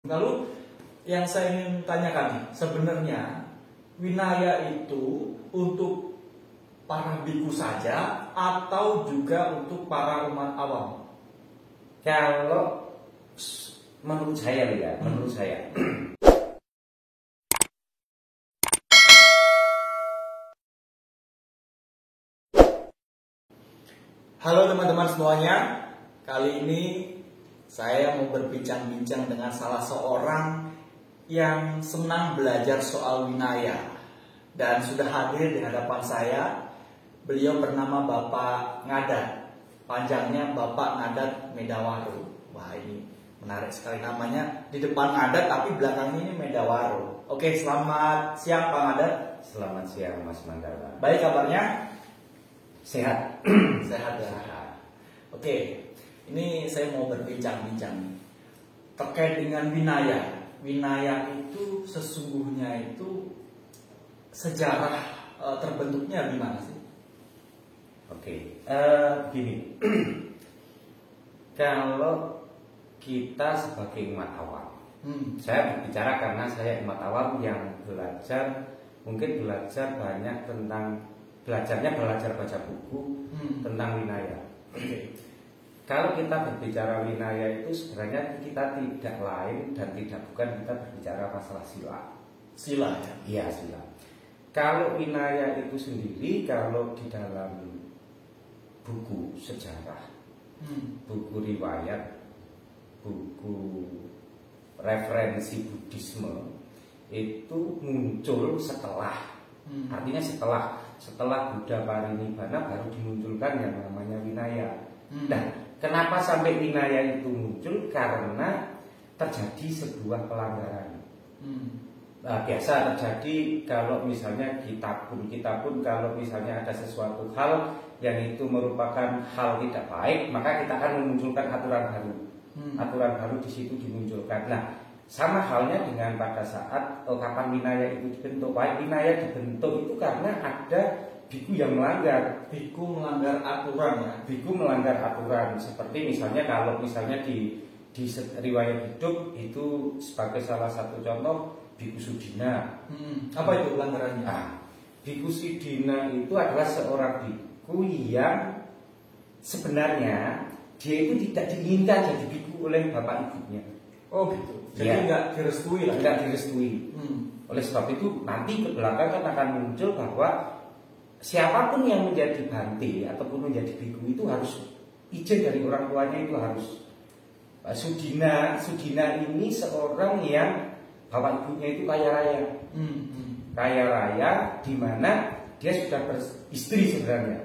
Lalu yang saya ingin tanyakan nih, sebenarnya winaya itu untuk para biku saja atau juga untuk para umat awam? Kalau menurut saya ya, menurut saya. Halo teman-teman semuanya, kali ini saya mau berbincang-bincang dengan salah seorang yang senang belajar soal winaya dan sudah hadir di hadapan saya. Beliau bernama Bapak Ngadat, panjangnya Bapak Ngadat Medawaru. Wah, ini menarik sekali namanya, di depan Ngadat tapi belakangnya ini Medawaru. Oke, selamat siang Pak Ngadat. Selamat siang Mas Mandala. Baik kabarnya? Sehat. Sehat ya. Oke, ini saya mau berbincang-bincang terkait dengan winaya. Winaya itu sesungguhnya itu sejarah terbentuknya gimana sih? Oke, gini. Kalau kita sebagai umat awam, saya berbicara karena saya umat awam yang belajar, mungkin belajar banyak tentang belajar baca buku tentang winaya. Kalau kita berbicara winaya itu sebenarnya kita tidak lain dan tidak bukan kita berbicara masalah sila. Sila ya? Iya, sila. Kalau winaya itu sendiri, kalau di dalam buku sejarah, buku riwayat, buku referensi Buddhisme itu muncul setelah, artinya setelah Buddha Parinibbana baru dimunculkan yang namanya winaya. Nah, kenapa sampai winaya itu muncul? Karena terjadi sebuah pelanggaran. Nah, biasa terjadi kalau misalnya kita pun kalau misalnya ada sesuatu hal yang itu merupakan hal tidak baik, maka kita akan memunculkan aturan baru. Aturan baru di situ dimunculkan. Nah, sama halnya dengan pada saat kapan winaya itu dibentuk. Winaya dibentuk itu karena ada biku yang melanggar. Biku melanggar aturan ya? Biku melanggar aturan. Seperti misalnya kalau misalnya di riwayat hidup itu sebagai salah satu contoh Biku Sudina. Apa itu pelanggarannya? Nah, Biku Sudina itu adalah seorang biku yang sebenarnya dia itu tidak diinginkan jadi biku oleh bapak ibunya. Oh gitu. Jadi nggak direstui lah. Nggak direstui. Oleh sebab itu nanti ke belakang kan akan muncul bahwa siapapun yang menjadi bante ataupun menjadi biku itu harus izin dari orang tuanya, itu harus. Sudina ini seorang yang bapak ibunya itu kaya raya. Kaya raya di mana dia sudah beristri sebenarnya.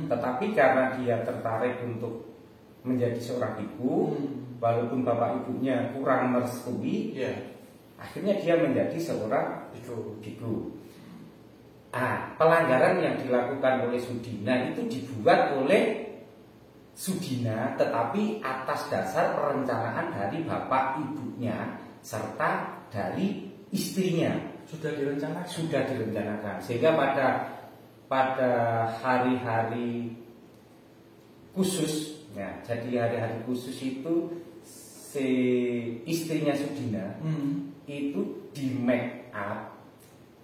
Tetapi karena dia tertarik untuk menjadi seorang biku, walaupun bapak ibunya kurang merestui, akhirnya dia menjadi seorang biku. Pelanggaran yang dilakukan oleh Sudina itu dibuat oleh Sudina, tetapi atas dasar perencanaan dari bapak ibunya serta dari istrinya. Sudah direncanakan. Sehingga pada hari-hari khusus, ya, jadi hari-hari khusus itu si istrinya Sudina itu di make up,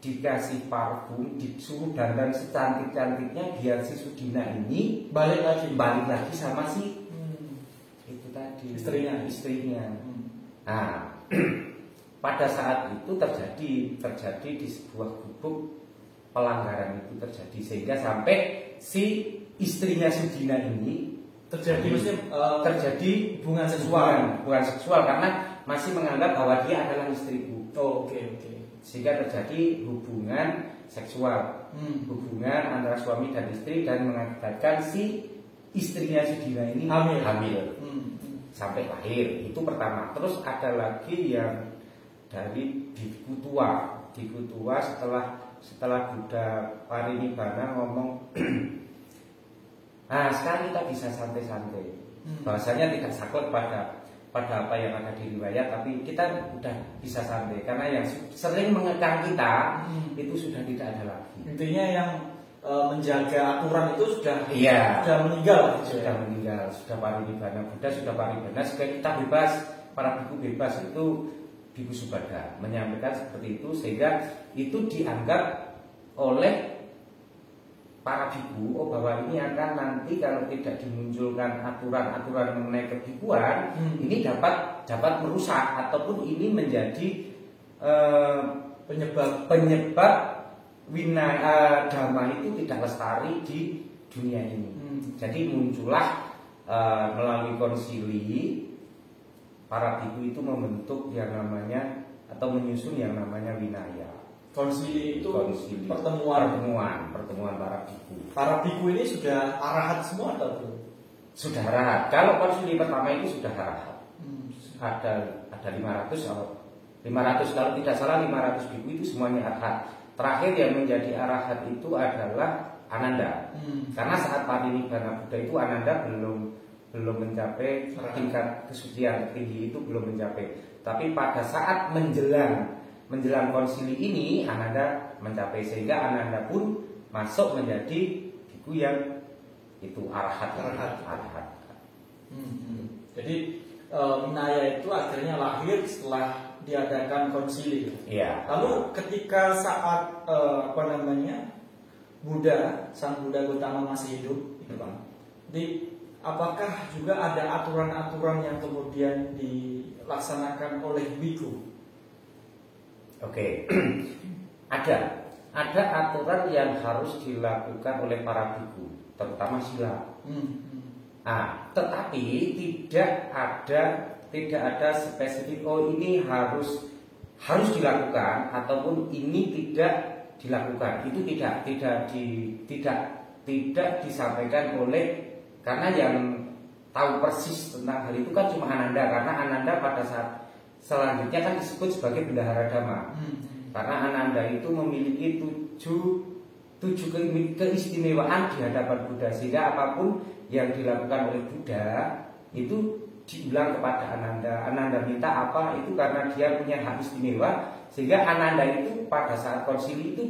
dikasih parfum, disuruh dandan secantik-cantiknya biar si Sudina ini balik lagi sama si itu tadi istrinya. Pada saat itu terjadi di sebuah gubuk, pelanggaran itu terjadi sehingga sampai si istrinya Sudina ini terjadi hubungan seksual karena masih menganggap bahwa dia adalah istriku. Oke. Sehingga terjadi hubungan seksual, hubungan antara suami dan istri, dan mengakibatkan si istrinya Sudina ini hamil. Sampai lahir. Itu pertama. Terus ada lagi yang dari Biku Tua setelah Buddha Parinibbana ngomong, sekarang kita bisa santai-santai. Bahasanya tidak saklek pada apa yang ada di riwayat, tapi kita udah bisa santai karena yang sering mengekang kita itu sudah tidak ada lagi. Intinya yang menjaga aturan itu sudah meninggal. Sudah Parinibbana, Buddha sudah Parinibbana, sehingga kita bebas, para biku bebas. Itu Bhikkhu Subhada menyampaikan seperti itu, sehingga itu dianggap oleh para bhikkhu bahwa ini akan nanti kalau tidak dimunculkan aturan-aturan mengenai kebikuan, ini dapat merusak ataupun ini menjadi penyebab winaya dhamma itu tidak lestari di dunia ini. Jadi muncullah melalui konsili para bhikkhu itu membentuk yang namanya atau menyusun yang namanya winaya. Konsili itu pertemuan para bhikkhu. Para bhikkhu ini sudah arahat semua atau belum? Sudah arahat. Kalau konsili pertama itu sudah arahat. Ada 500 kalau tidak salah 500 bhikkhu itu semuanya arahat. Terakhir yang menjadi arahat itu adalah Ananda. Karena saat parinibbana Buddha itu Ananda belum mencapai tingkat kesucian tinggi, itu belum mencapai. Tapi pada saat menjelang konsili ini Ananda mencapai, sehingga Ananda pun masuk menjadi bhikkhu yang itu arahat. Jadi Vinaya itu akhirnya lahir setelah diadakan konsili. Ya. Lalu ketika saat Sang Buddha Gautama masih hidup, gitu Bang. Jadi apakah juga ada aturan-aturan yang kemudian dilaksanakan oleh bhikkhu? Oke. Ada aturan yang harus dilakukan oleh para bhikkhu, terutama sila. Tetapi tidak ada spesifik ini harus dilakukan ataupun ini tidak dilakukan. Itu tidak disampaikan oleh, karena yang tahu persis tentang hal itu kan cuma Ananda, karena Ananda pada saat selanjutnya kan disebut sebagai bendahara dhamma. Karena Ananda itu memiliki tujuh keistimewaan di hadapan Buddha, sehingga apapun yang dilakukan oleh Buddha itu diulang kepada Ananda. Ananda minta apa itu karena dia punya hak istimewa, sehingga Ananda itu pada saat konsili itu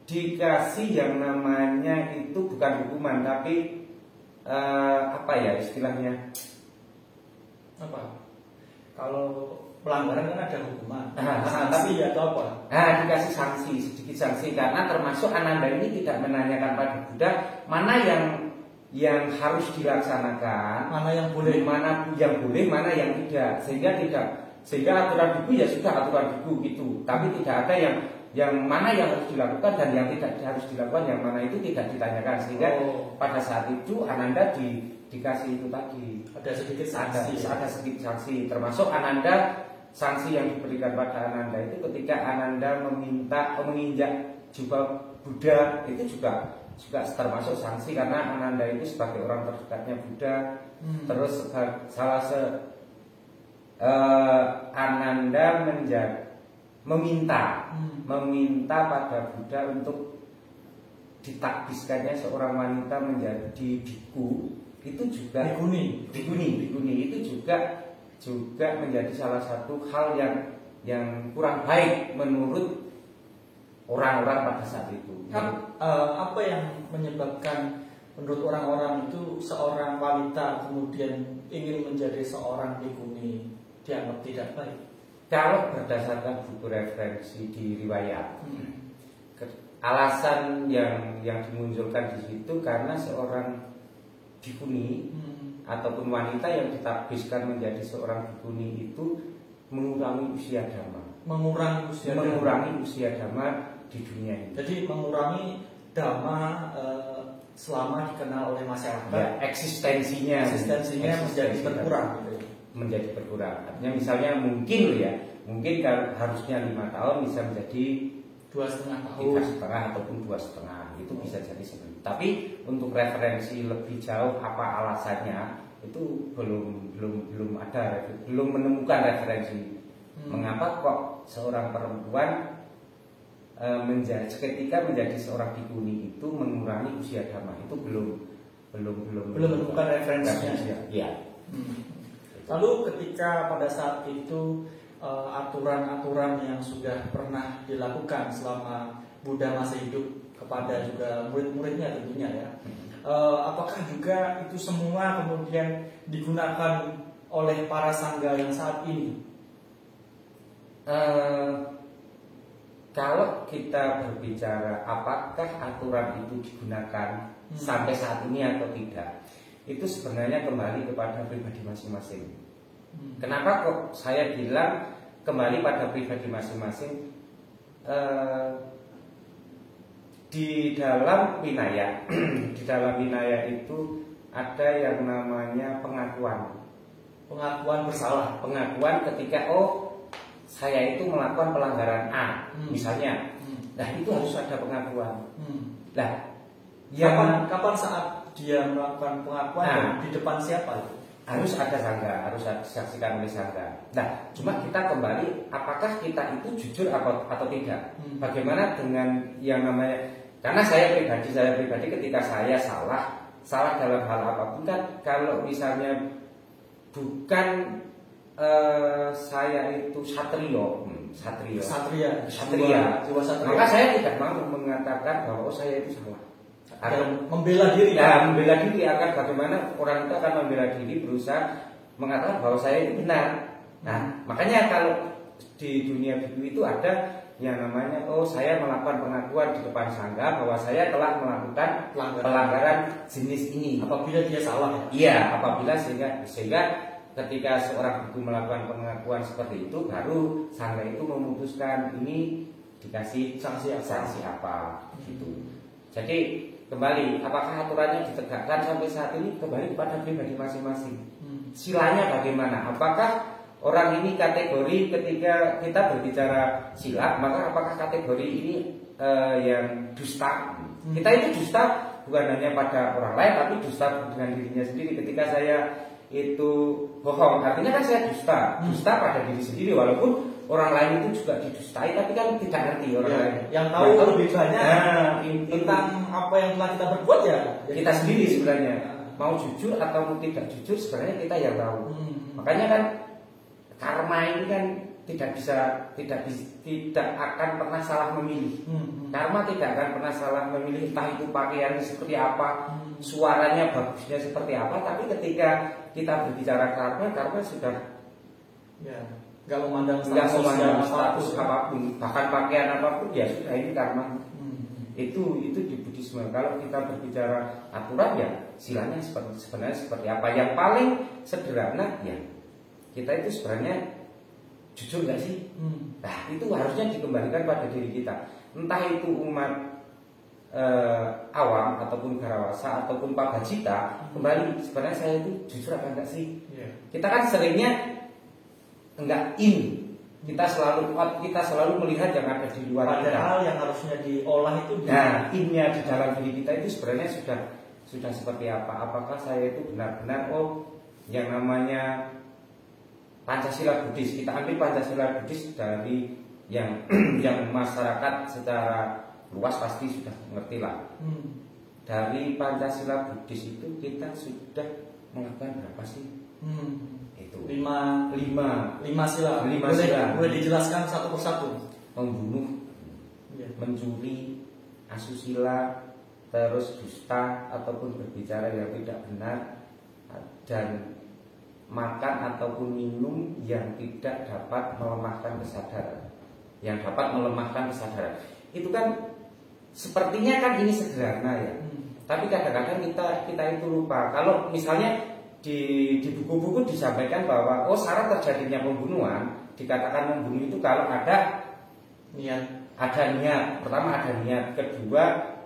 dikasih yang namanya itu bukan hukuman, tapi istilahnya apa? Kalau pelanggaran kan ada hukuman, sanksi atau apa? Dikasih sedikit sanksi, karena termasuk Ananda ini tidak menanyakan pada Buddha mana yang harus dilaksanakan, mana yang boleh, mana yang tidak, sehingga aturan bhikkhu ya sudah aturan bhikkhu gitu, tapi tidak ada yang mana yang harus dilakukan dan yang tidak harus dilakukan, yang mana itu tidak ditanyakan, sehingga pada saat itu Ananda dikasih itu tadi ada sedikit sanksi, termasuk Ananda, sanksi yang diberikan pada Ananda itu ketika Ananda menginjak jubah Buddha, itu juga termasuk sanksi, karena Ananda itu sebagai orang terdekatnya Buddha. Terus Ananda meminta pada Buddha untuk ditakbiskannya seorang wanita menjadi bhikkhu. Itu juga bhikkhuni itu juga menjadi salah satu hal yang kurang baik menurut orang-orang pada saat itu. Apa yang menyebabkan menurut orang-orang itu seorang wanita kemudian ingin menjadi seorang bhikkhuni dianggap tidak baik? Kalau berdasarkan buku referensi di riwayat, alasan yang dimunculkan di situ karena seorang bhikkhuni ataupun wanita yang ditakbiskan menjadi seorang bhikkhuni itu mengurangi usia dhamma. Mengurangi usia dhamma di dunia ini. Jadi mengurangi dhamma selama dikenal oleh masyarakat. Ya, eksistensinya menjadi berkurang. Artinya misalnya mungkin kalau harusnya 5 tahun bisa menjadi 2,5 tahun ataupun 2,5, itu bisa jadi seperti itu. Tapi untuk referensi lebih jauh apa alasannya itu belum menemukan referensi. Mengapa kok seorang perempuan ketika menjadi seorang bhikkhuni itu mengurangi usia dhamma, itu belum menemukan referensinya. Ya. Lalu ketika pada saat itu aturan-aturan yang sudah pernah dilakukan selama Buddha masih hidup kepada juga murid-muridnya tentunya ya, apakah juga itu semua kemudian digunakan oleh para sangga yang saat ini? Kalau kita berbicara apakah aturan itu digunakan sampai saat ini atau tidak, itu sebenarnya kembali kepada pribadi masing-masing. Kenapa kok saya bilang kembali pada pribadi masing-masing? Di dalam winaya, di dalam winaya itu ada yang namanya pengakuan Bersalah. Pengakuan ketika saya itu melakukan pelanggaran A, misalnya. Nah, itu harus ada pengakuan. Nah, kapan saat dia melakukan pengakuan di depan siapa itu? Harus ada sangga, harus disaksikan oleh sangga. Nah, cuma kita kembali, apakah kita itu jujur atau tidak? Bagaimana dengan yang namanya? Karena saya pribadi ketika saya salah dalam hal apapun kan, kalau misalnya bukan saya itu satria, maka saya tidak mau mengatakan bahwa saya itu salah. Akan membela diri. Membela diri akan bagaimana orang itu akan membela diri, berusaha mengatakan bahwa saya itu benar. Nah, makanya kalau di dunia bidu itu ada yang namanya saya melakukan pengakuan di depan sangga bahwa saya telah melakukan pelanggaran jenis ini. Apabila dia salah. Iya, apabila sehingga ketika seorang bidu melakukan pengakuan seperti itu, baru sangga itu memutuskan ini dikasih sanksi apa gitu. Jadi kembali, apakah aturannya ditegakkan sampai saat ini, kembali kepada pribadi masing-masing. Silanya bagaimana? Apakah orang ini kategori ketika kita berbicara sila, maka apakah kategori ini yang dusta? Kita itu dusta bukan hanya pada orang lain, tapi dusta dengan dirinya sendiri. Ketika saya itu bohong, artinya kan saya dusta pada diri sendiri, walaupun orang lain itu juga didustai, tapi kan tidak ngerti orang lain. Yang tahu lebih banyak tentang apa yang telah kita berbuat kita sendiri sebenarnya. Mau jujur atau tidak jujur sebenarnya kita yang tahu. Makanya kan karma ini kan tidak akan pernah salah memilih. Karma tidak akan pernah salah memilih, entah itu pakaiannya seperti apa, suaranya bagusnya seperti apa, tapi ketika kita berbicara karma sudah nggak memandang status apapun, bahkan pakaian apapun, ya sudah, ini karma. Itu di Buddhisme. Kalau kita berbicara aturan, ya silanya sebenarnya seperti apa. Yang paling sederhana, ya kita itu sebenarnya jujur nggak sih? Nah, itu harusnya dikembalikan pada diri kita. Entah itu umat awam ataupun garawasa ataupun pabajita, kembali sebenarnya saya itu jujur apa enggak sih? Kita kan seringnya enggak kita selalu melihat yang ada di luar kita. Padahal yang harusnya diolah itu innya di dalam diri kita itu sebenarnya sudah seperti apa? Apakah saya itu benar-benar yang namanya Pancasila Buddhis, kita ambil Pancasila Buddhis dari yang masyarakat secara luas pasti sudah mengerti lah. Dari Pancasila Buddhis itu kita sudah melakukan berapa sih? Itu 5 sila. Boleh dijelaskan satu persatu. Membunuh, mencuri, asusila, terus dusta ataupun berbicara yang tidak benar, dan makan ataupun minum yang tidak dapat melemahkan kesadaran. Itu kan sepertinya kan ini sederhana ya. Tapi kadang-kadang kita itu lupa. Kalau misalnya di buku-buku disampaikan bahwa syarat terjadinya pembunuhan, dikatakan membunuh itu kalau ada niat. Pertama ada niat, kedua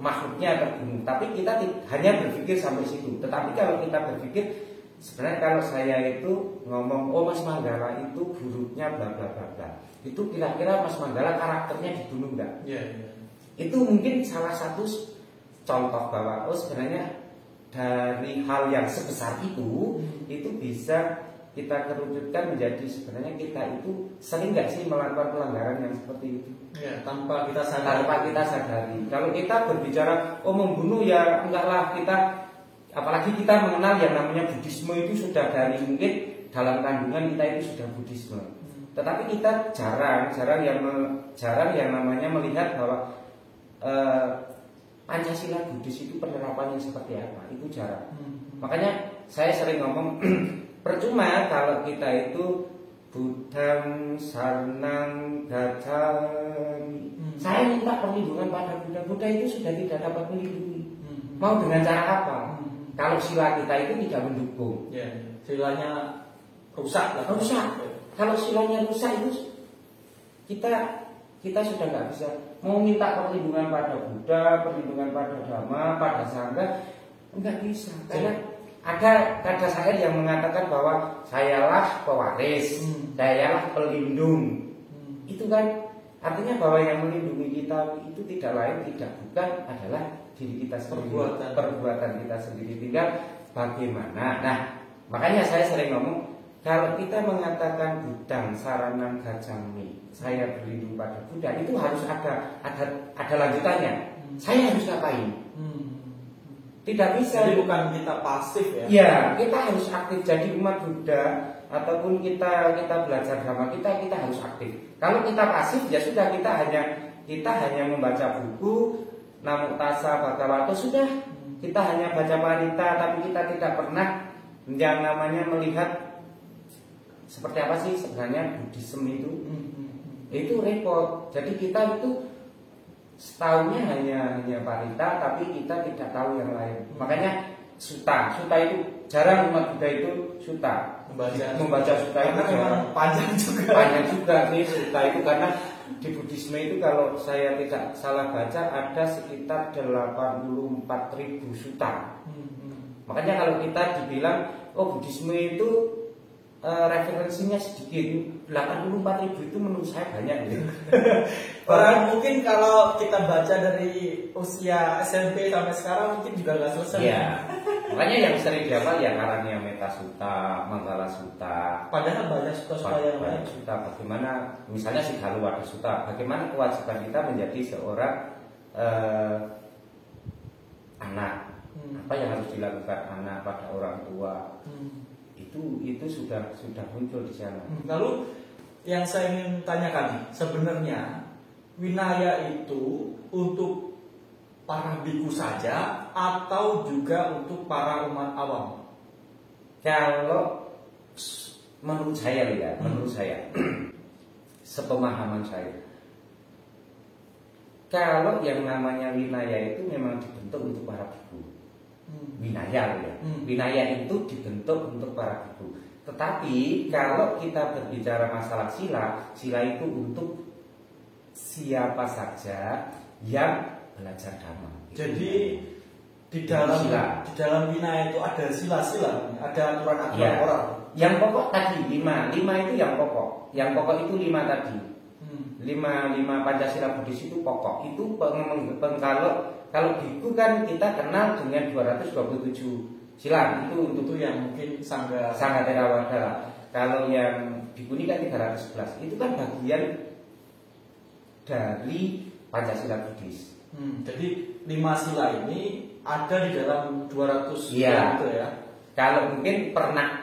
makhluknya terbunuh. Tapi kita hanya berpikir sampai situ. Tetapi kalau kita berpikir, sebenarnya kalau saya itu ngomong Mas Manggala itu buruknya bla bla bla bla, itu kira-kira Mas Manggala karakternya dibunuh enggak? Itu mungkin salah satu contoh bahwa sebenarnya dari hal yang sebesar itu bisa kita kerucutkan menjadi sebenarnya kita itu sering nggak sih melakukan pelanggaran yang seperti itu tanpa kita sadari. Kalau kita berbicara membunuh, ya enggak lah, kita apalagi kita mengenal yang namanya Buddhisme itu sudah dari mungkin dalam kandungan kita itu sudah Buddhisme. Tetapi kita jarang yang namanya melihat bahwa Pancasila Buddhis itu penerapannya seperti apa, itu jarang. Makanya saya sering ngomong percuma kalau kita itu Budang Sarnang Gacami. Saya minta perlindungan pada Buddha. Buddha itu sudah tidak dapat melindungi. Mau dengan cara apa? Kalau sila kita itu tidak mendukung. Ya, silanya rusak lah. Rusak. Kalau silanya rusak itu kita sudah nggak bisa mau minta perlindungan pada Buddha, perlindungan pada Dhamma, pada Sangha, nggak bisa. Karena ada syair yang mengatakan bahwa sayalah pewaris, sayalah pelindung. Itu kan artinya bahwa yang melindungi kita itu tidak lain tidak bukan adalah diri kita sendiri, perbuatan kita sendiri. Tinggal bagaimana. Nah, makanya saya sering ngomong, kalau kita mengatakan Budang Saranang Gacami, saya berlindung pada Buddha, itu harus ada lanjutannya. Saya harus ngapain? Tidak bisa. Jadi bukan kita pasif ya? Ya, kita harus aktif. Jadi umat Buddha ataupun kita belajar agama kita harus aktif. Kalau kita pasif ya sudah, kita hanya membaca buku Namo Tassa Bhagavato, sudah. Kita hanya baca parita, tapi kita tidak pernah yang namanya melihat seperti apa sih sebenarnya Buddhisme itu. Itu repot. Jadi kita itu setaunya hanya parita, tapi kita tidak tahu yang lain. Makanya suta itu jarang umat Buddha itu suta. Membaca suta itu jarang. Panjang juga nih suta itu, karena di Buddhisme itu kalau saya tidak salah baca ada sekitar 84.000 suta. Makanya kalau kita dibilang Buddhisme itu referensinya sedikit, 84.000 itu menurut saya banyak ya. Orang mungkin kalau kita baca dari usia SMP sampai sekarang mungkin juga nggak selesai. Ya. Makanya yang sering dihafal ya Karania Metta Sutta, Manggala Sutta. Padahal banyak suta-suta yang lain. Sutta, bagaimana misalnya Sighaluwada Sutta, bagaimana kewajiban kita menjadi seorang anak. Apa yang harus dilakukan anak pada orang tua. Itu sudah muncul di sana. Lalu yang saya ingin tanyakan nih, sebenarnya winaya itu untuk para biku saja atau juga untuk para umat awam? Kalau menurut saya sepemahaman saya, kalau yang namanya winaya itu memang dibentuk untuk para biku. Winaya ya. Winaya itu dibentuk untuk para biku. Tetapi kalau kita berbicara masalah sila itu untuk siapa saja yang belajar Dhamma. Jadi di dalam winaya itu ada sila-sila, ada aturan-aturan ya. moral. Yang pokok tadi 5 itu yang pokok. Yang pokok itu 5 tadi. 5 Pancasila Buddhis itu pokok. Itu kalau biku kan kita kenal dengan 227 sila. Itu untuk yang mungkin Sangha Theravada. Kalau yang biku ini kan 311. Itu kan bagian dari Pancasila Buddhis. Jadi 5 sila ini ada di dalam 200 ya. Itu ya. Kalau mungkin pernah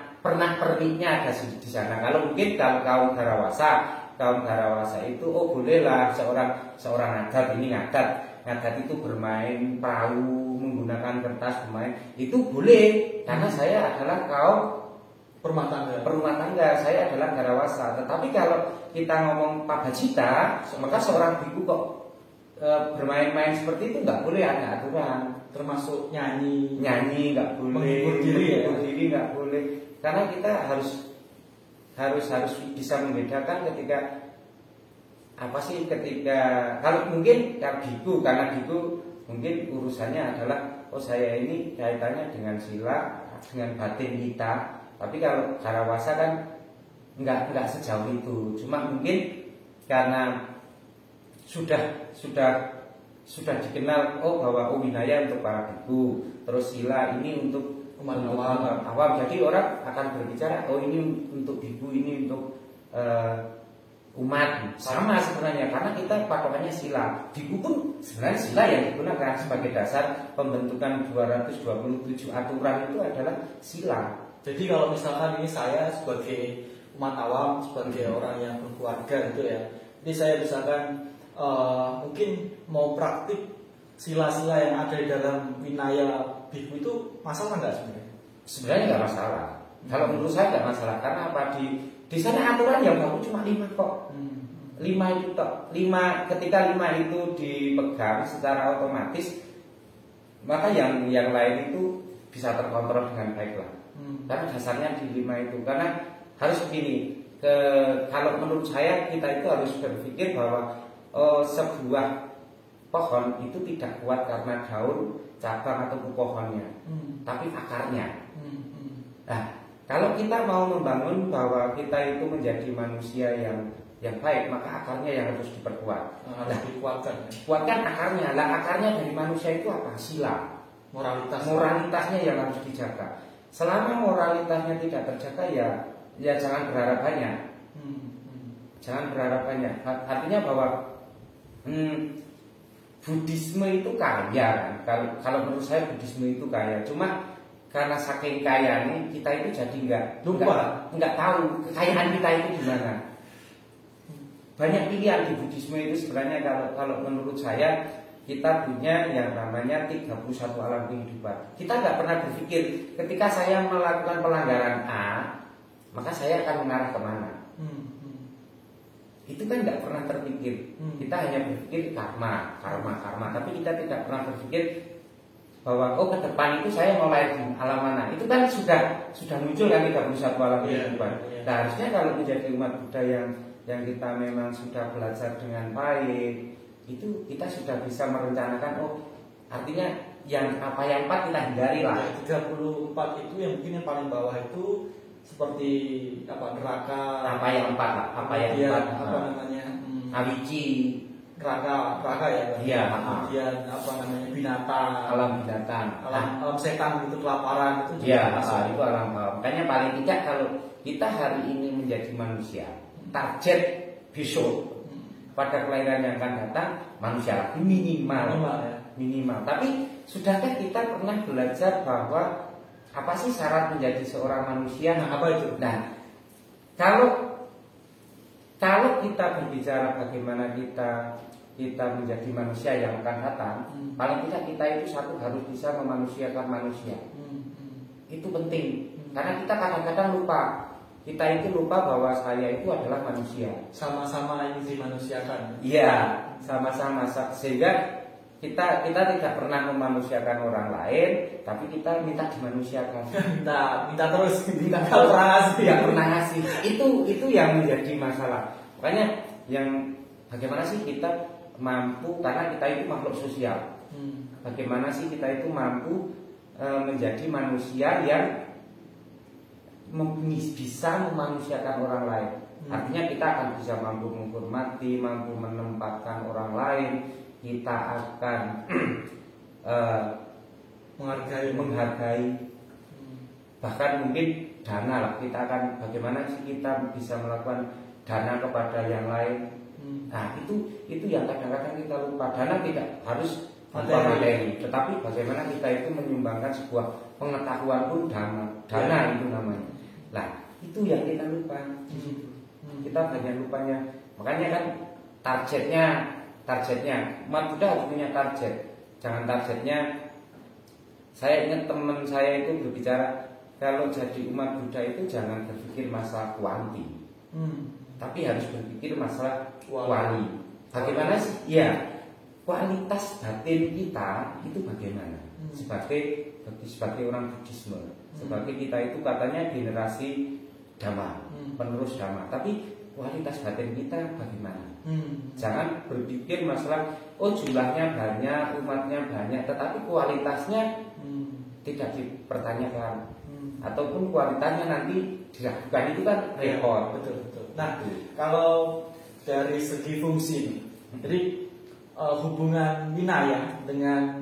perniknya ada di sana. Kalau mungkin kalau kaum Garawasa itu bolehlah seorang adat itu bermain perahu menggunakan kertas bermain itu boleh karena saya adalah kaum perumah tangga, saya adalah Garawasa. Tetapi kalau kita ngomong Pabajita, maka seorang biku kok bermain-main seperti itu nggak boleh, ada aturan. Termasuk nyanyi nggak boleh, menghibur diri nggak boleh, karena kita harus bisa membedakan ketika kalau mungkin biku, karena biku mungkin urusannya adalah saya ini kaitannya dengan sila, dengan batin kita. Tapi kalau Garawasa kan nggak sejauh itu. Cuma mungkin karena sudah dikenal bahwa winaya untuk para biku, terus sila ini untuk umat awam. Jadi orang akan berbicara ini untuk biku, ini untuk umat. Sama sebenarnya karena kita patokannya sila. Biku pun sebenarnya sila yang digunakan sebagai dasar pembentukan 227 aturan itu adalah sila. Jadi kalau misalkan ini saya sebagai umat awam, sebagai orang yang berkeluarga gitu ya, jadi saya misalkan mungkin mau praktik sila-sila yang ada di dalam winaya biku itu masalah nggak sebenarnya? sebenarnya nggak masalah. Kalau menurut saya nggak masalah karena apa, di sana aturan yang baru cuma 5 kok. 5 itu tok. 5 ketika 5 itu dipegang secara otomatis, maka yang lain itu bisa terkontrol dengan baik lah. Karena dasarnya di 5 itu. Karena harus begini, kalau menurut saya kita itu harus berpikir bahwa sebuah pohon itu tidak kuat karena daun, cabang atau pohonnya, tapi akarnya. Nah, kalau kita mau membangun bahwa kita itu menjadi manusia yang baik, maka akarnya yang harus diperkuat. Harus dikuatkan. Kuatkan akarnya. Lah akarnya dari manusia itu apa? Sila. Moralitasnya yang harus dijaga. Selama moralitasnya tidak terjaga, ya jangan berharap banyak. Jangan berharap banyak. Artinya bahwa Buddhisme itu kaya kan? Kalau menurut saya Buddhisme itu kaya. Cuma karena saking kayanya kita itu jadi nggak tahu kekayaan kita itu di mana. Banyak pilihan di Buddhisme itu sebenarnya. Kalau menurut saya kita punya yang namanya 31 alam kehidupan. Kita nggak pernah berpikir ketika saya melakukan pelanggaran A, maka saya akan mengarah kemana. Itu kan nggak pernah terpikir. Kita hanya berpikir karma. Tapi kita tidak pernah berpikir bahwa ke depan itu saya mau lahir di alam mana. Itu kan sudah muncul kan 31 alam kehidupan. Nah, harusnya kalau menjadi umat Buddha yang kita memang sudah belajar dengan baik, itu kita sudah bisa merencanakan. Artinya yang 4 kita hindari lah. 34 itu yang mungkin yang paling bawah itu seperti neraka. Apa yang 4 lah? Apa namanya? Awici. Neraka ya. Iya. Kemudian binatang. Alam binatang. Alam setan itu, kelaparan itu. Iya, itu alam bawah. Makanya paling tidak kalau kita hari ini menjadi manusia, target besok pada kelahiran yang akan datang manusia lagi minimal. Tapi sudahkah kita pernah belajar bahwa apa sih syarat menjadi seorang manusia? Apa itu? Nah, kalau kita berbicara bagaimana kita menjadi manusia yang akan datang, paling tidak kita itu satu harus bisa memanusiakan manusia. Itu penting. Karena kita kadang-kadang lupa. Kita itu lupa bahwa saya itu adalah manusia. Sama-sama ingin dimanusiakan. Iya, sama-sama. Sehingga kita tidak pernah memanusiakan orang lain, tapi kita minta dimanusiakan. minta terus, kalau pernah ngasih. Itu yang menjadi masalah. Makanya yang bagaimana sih kita mampu, karena kita itu makhluk sosial. Bagaimana sih kita itu mampu menjadi manusia yang bisa memanusiakan orang lain. Artinya kita akan bisa mampu menghormati, mampu menempatkan orang lain. Kita akan menghargai. Bahkan mungkin dana lah. Kita akan bagaimana sih kita bisa melakukan dana kepada yang lain. Nah itu yang kadang-kadang kita lupa. Dana tidak harus materi, tetapi bagaimana kita itu menyumbangkan sebuah pengetahuan pun dana itu namanya. Nah itu yang kita lupa. Kita banyak lupanya. Makanya kan targetnya umat Buddha harus punya target. Jangan targetnya. Saya ingat teman saya itu berbicara, kalau jadi umat Buddha itu jangan berpikir masalah kuanti, tapi harus berpikir masalah kuali. Bagaimana sih? Ya, kualitas batin kita itu bagaimana? Sebagai orang Buddhisme, sebagai kita itu katanya generasi Dhamma, penerus Dhamma. Tapi kualitas batin kita bagaimana? Jangan berpikir masalah jumlahnya banyak, umatnya banyak, tetapi kualitasnya tidak dipertanyakan, ataupun kualitasnya nanti diragukan. Itu kan repot. Betul. Nah, kalau dari segi fungsi, jadi hubungan winaya dengan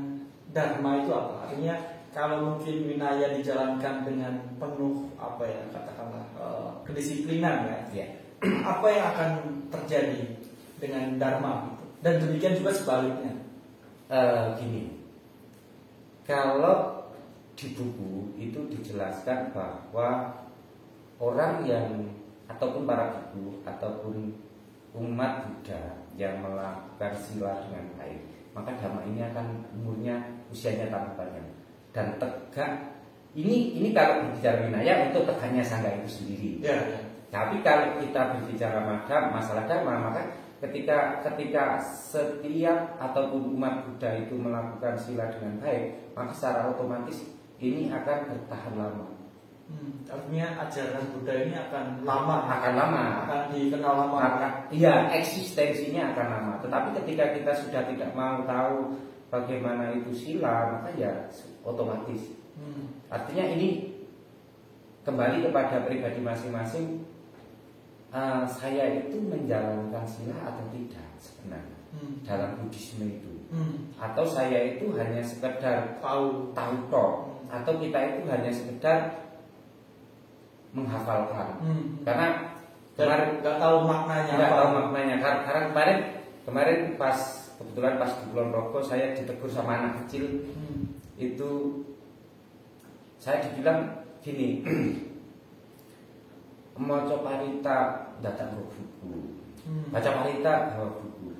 dharma itu apa? Artinya kalau mungkin winaya dijalankan dengan penuh katakanlah kedisiplinan ya. Apa yang akan terjadi dengan dharma gitu? Dan demikian juga sebaliknya. Gini, kalau di buku itu dijelaskan bahwa orang yang ataupun para biku ataupun umat Buddha yang melakukan sila dengan baik, maka dhamma ini akan usianya tambah panjang dan tegak ini kalau berbicara winaya untuk tegaknya sangga itu sendiri. Ya. Tapi kalau kita berbicara masalah dharma, maka ketika setiap ataupun umat Buddha itu melakukan sila dengan baik, maka secara otomatis ini akan bertahan lama. Artinya ajaran Buddha ini akan lama, akan dikenal lama. Iya, eksistensinya akan lama. Tetapi ketika kita sudah tidak mau tahu bagaimana itu sila, maka ya otomatis. Artinya ini kembali kepada pribadi masing-masing. Saya itu menjalankan sila atau tidak sebenarnya dalam Buddhisme itu, atau saya itu hanya sekedar tahu tok, atau kita itu hanya sekedar menghafalkan, karena kemarin nggak tahu maknanya. Karena kemarin kebetulan pas di Kulon Progo saya ditegur sama anak kecil, itu saya dibilang gini. Maca parita datang ke buku, baca parita bawa buku.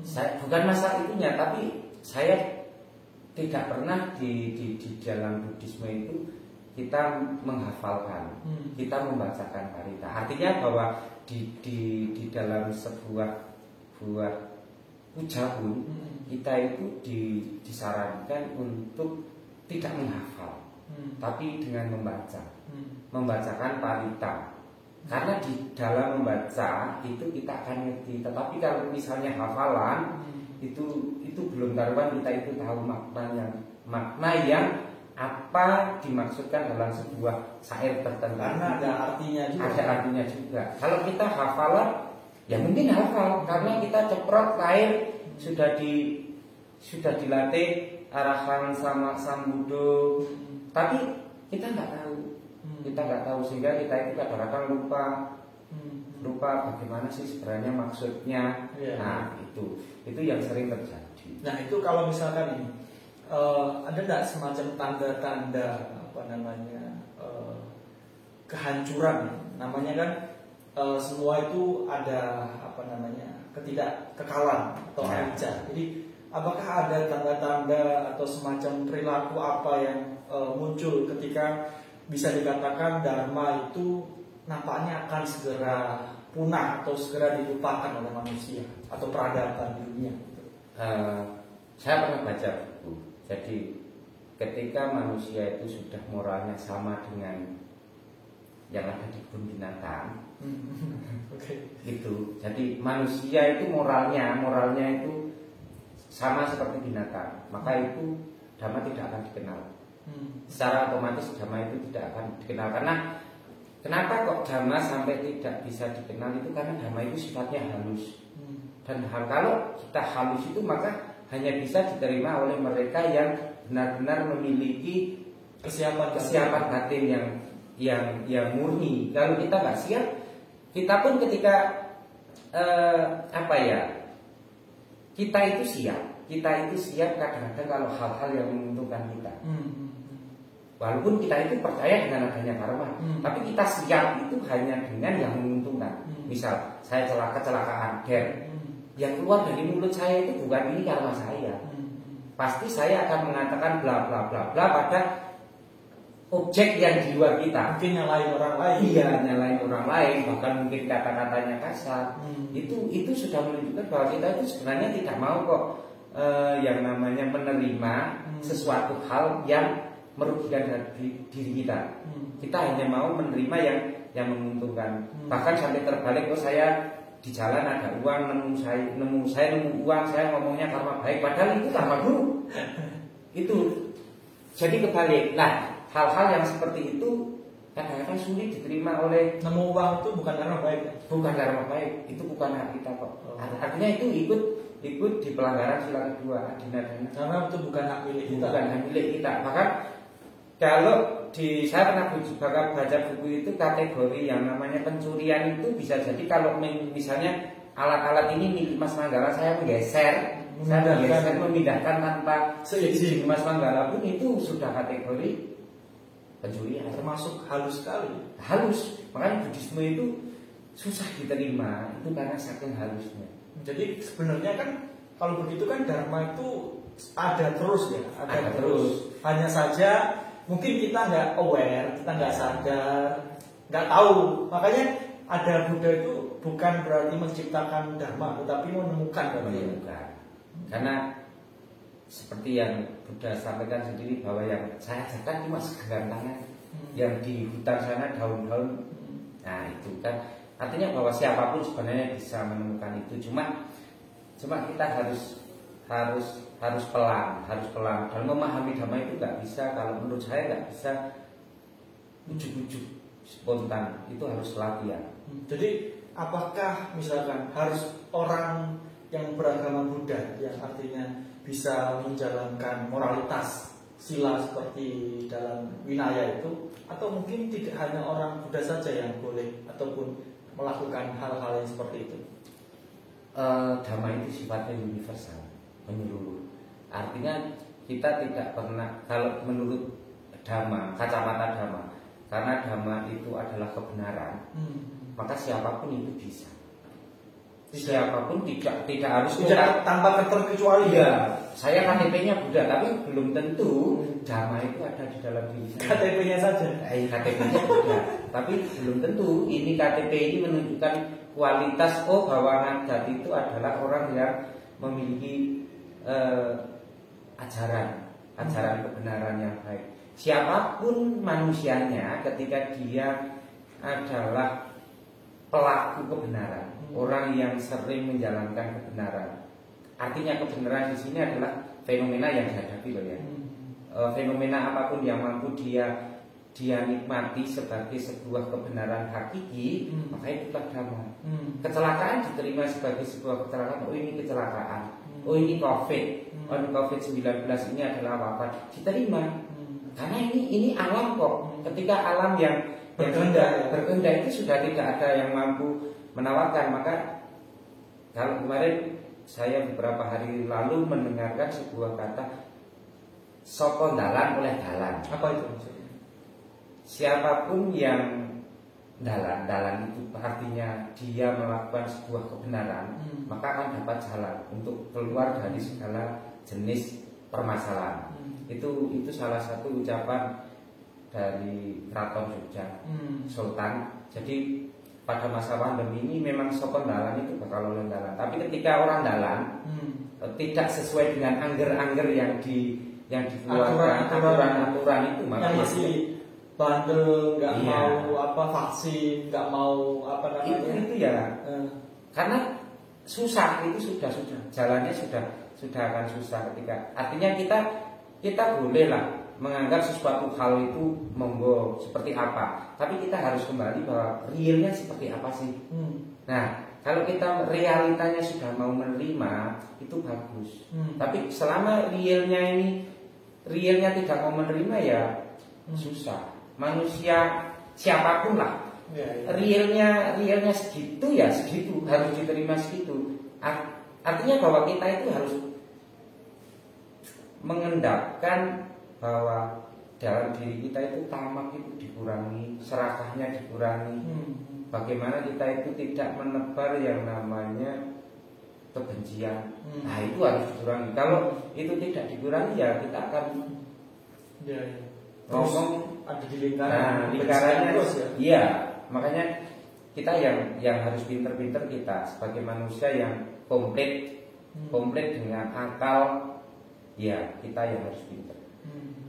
Saya bukan masalah itunya, tapi saya tidak pernah di dalam Buddhisme itu kita menghafalkan, kita membacakan parita. Artinya bahwa di dalam sebuah puja pun kita itu disarankan untuk tidak menghafal, tapi dengan membacakan parita. Karena di dalam membaca itu kita akan ngerti. Tetapi kalau misalnya hafalan itu belum karuan kita itu tahu makna yang apa dimaksudkan dalam sebuah syair tertentu. Karena ada artinya juga. Kalau kita hafalan, ya mungkin hafal karena kita ceprot air sudah dilatih arahan sama Sambudo, tapi kita nggak tahu sehingga kita itu kadang-kadang lupa bagaimana sih sebenarnya maksudnya. Nah itu yang sering terjadi. Nah itu kalau misalkan ini ada nggak semacam tanda-tanda kehancuran, namanya kan semua itu ada ketidakkekalan atau anicca. Jadi apakah ada tanda-tanda atau semacam perilaku apa yang muncul ketika bisa dikatakan dharma itu nampaknya akan segera punah atau segera dilupakan oleh manusia atau peradaban di dunia? Saya pernah baca buku. Jadi ketika manusia itu sudah moralnya sama dengan yang ada di kebun binatang, gitu. Jadi manusia itu moralnya itu sama seperti binatang, maka itu dhamma tidak akan dikenal. Secara otomatis dhamma itu tidak akan dikenal. Karena kenapa kok dhamma sampai tidak bisa dikenal itu karena dhamma itu sifatnya halus. Dan kalau kita halus itu maka hanya bisa diterima oleh mereka yang benar-benar memiliki kesiapan batin yang murni. Kalau kita nggak siap, kita pun ketika kita itu siap kadang-kadang kalau hal-hal yang menguntungkan kita. Walaupun kita itu percaya dengan adanya karma, tapi kita siap itu hanya dengan yang menguntungkan. Misal saya kecelakaan yang keluar dari mulut saya itu bukan ini karma saya. Pasti saya akan mengatakan bla bla bla bla pada objek yang di luar kita. Mungkin nyalain orang lain. Iya, nyalain orang lain, bahkan mungkin kata-katanya kasar. Itu sudah menunjukkan bahwa kita itu sebenarnya tidak mau kok yang namanya menerima sesuatu hal yang merugikan diri kita. Kita hanya mau menerima yang menguntungkan. Bahkan sampai terbalik, saya di jalan ada uang, nemu uang, saya ngomongnya karma baik, padahal itu karma buruk. Itu jadi kebalik. Nah, hal-hal yang seperti itu kadang-kadang sulit diterima oleh. Nemu uang itu bukan karma baik. Bukan karma baik, itu bukan hak kita kok. Artinya itu ikut di pelanggaran sila kedua, adinadana. Karena itu bukan hak milik kita. Bukan hak milik kita. Bahkan kalau saya pernah baca buku itu, kategori yang namanya pencurian itu bisa jadi kalau misalnya alat-alat ini milik Mas Manggala, saya memindahkan tanpa seizin Mas Manggala pun itu sudah kategori pencurian. Termasuk halus sekali. Halus. Makanya Buddhisme itu susah diterima itu karena saking halusnya. Jadi sebenarnya kan kalau begitu kan dharma itu ada terus ya, ada terus. Hanya saja mungkin kita nggak aware, kita nggak sadar, nggak tahu. Makanya ada Buddha itu bukan berarti menciptakan dharma, tetapi menemukan menemukan. Karena seperti yang Buddha sampaikan sendiri bahwa yang saya ajarkan cuma segenggam tangan, yang di hutan sana daun-daun. Nah itu kan artinya bahwa siapapun sebenarnya bisa menemukan itu. Cuma kita harus pelan dan memahami dhamma itu nggak bisa. Kalau menurut saya nggak bisa ujuk-ujuk spontan, itu harus latihan. Jadi apakah misalkan harus orang yang beragama Buddha, yang artinya bisa menjalankan moralitas sila seperti dalam Vinaya itu, atau mungkin tidak hanya orang Buddha saja yang boleh ataupun melakukan hal-hal yang seperti itu? Dhamma itu sifatnya universal, menyeluruh. Artinya kita tidak pernah, kalau menurut Dhamma, kacamata Dhamma, karena Dhamma itu adalah kebenaran, maka siapapun itu bisa. Siapapun tidak harus tanpa keterkecualian. Ya, saya KTP-nya Buddha, tapi belum tentu Dhamma itu ada di dalam diri saya. KTP-nya saja. KTP-nya Buddha, tapi belum tentu ini KTP ini menunjukkan kualitas bahwa Nahdlatul itu adalah orang yang memiliki ajaran kebenaran yang baik. Siapapun manusianya, ketika dia adalah pelaku kebenaran, orang yang sering menjalankan kebenaran. Artinya kebenaran di sini adalah fenomena yang dihadapi loh ya. Fenomena apapun yang mampu dia nikmati sebagai sebuah kebenaran hakiki, maka itulah dhamma. Kecelakaan diterima sebagai sebuah kecelakaan. Oh ini kecelakaan. Oh ini COVID. Oh COVID-19 ini adalah wabat. Diterima. Karena ini alam kok. Ketika alam yang berkehendak itu sudah tidak ada yang mampu menawarkan. Maka kalau kemarin saya beberapa hari lalu mendengarkan sebuah kata soko dalan oleh dalan. Apa itu maksudnya? Siapapun yang dalan itu artinya dia melakukan sebuah kebenaran, maka akan dapat jalan untuk keluar dari segala jenis permasalahan. Itu salah satu ucapan dari Keraton Jogja, Sultan. Jadi pada masa pandemi ini memang sokon dalan itu bakal oleh dalan. Tapi ketika orang dalan tidak sesuai dengan angger-angger yang dikeluarkan, aturan itu, maka yang masih bandel, nggak mau vaksin, nggak mau namanya itu ya. Karena susah, itu sudah jalannya sudah akan susah ketika. Artinya kita bolehlah menganggap sesuatu hal itu monggo seperti apa, tapi kita harus kembali bahwa realnya seperti apa sih. Nah, kalau kita realitanya sudah mau menerima, itu bagus. Tapi selama realnya tidak mau menerima ya susah. Manusia siapapun lah, realnya segitu ya segitu, harus diterima segitu. Artinya bahwa kita itu harus mengendapkan bahwa dalam diri kita itu tamak itu dikurangi, serakahnya dikurangi. Bagaimana kita itu tidak menebar yang namanya kebencian. Nah itu harus dikurangi. Kalau itu tidak dikurangi ya kita akan ngomong ada di lingkaran. Lingkarannya terus ya. Iya, makanya kita yang harus pinter-pinter kita sebagai manusia yang komplit dengan akal. Ya kita yang harus pinter.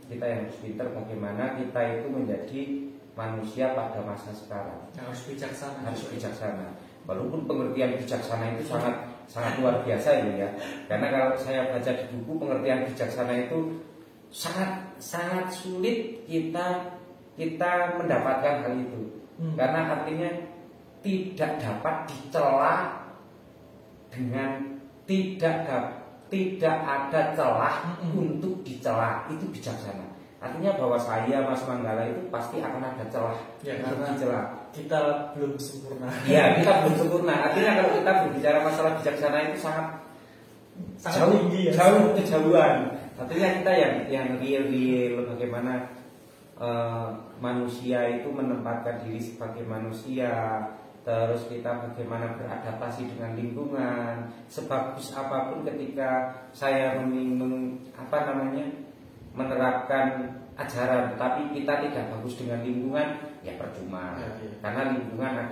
Kita yang harus pinter bagaimana kita itu menjadi manusia pada masa sekarang. Harus bijaksana. Harus bijaksana. Walaupun pengertian bijaksana itu sangat luar biasa ya. Karena kalau saya baca di buku, pengertian bijaksana itu sangat sulit kita mendapatkan hal itu. Karena artinya tidak dapat dicela dengan tidak ada celah untuk dicela. Itu bijaksana. Artinya bahwa saya Mas Manggala itu pasti akan ada celah untuk dicela. Kita belum sempurna. Ya, kita belum sempurna. Artinya kalau kita berbicara masalah bijaksana itu sangat jauh, tinggi ya. Jauh kejauhan. Artinya kita yang real bagaimana manusia itu menempatkan diri sebagai manusia. Terus kita bagaimana beradaptasi dengan lingkungan. Sebagus apapun ketika saya menerapkan ajaran, tapi kita tidak bagus dengan lingkungan, ya percuma. Karena lingkungan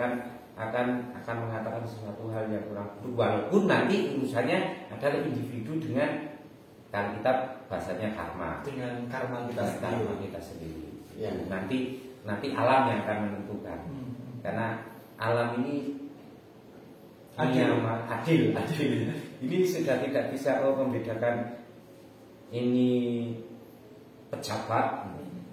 akan mengatakan sesuatu hal yang kurang buruk, walaupun nanti urusannya adalah individu dengan, kalau kita bahasanya karma, dengan karma kita sendiri. Ya. Nanti alam yang akan menentukan. Karena alam ini adil. Ini sudah tidak bisa membedakan ini pejabat,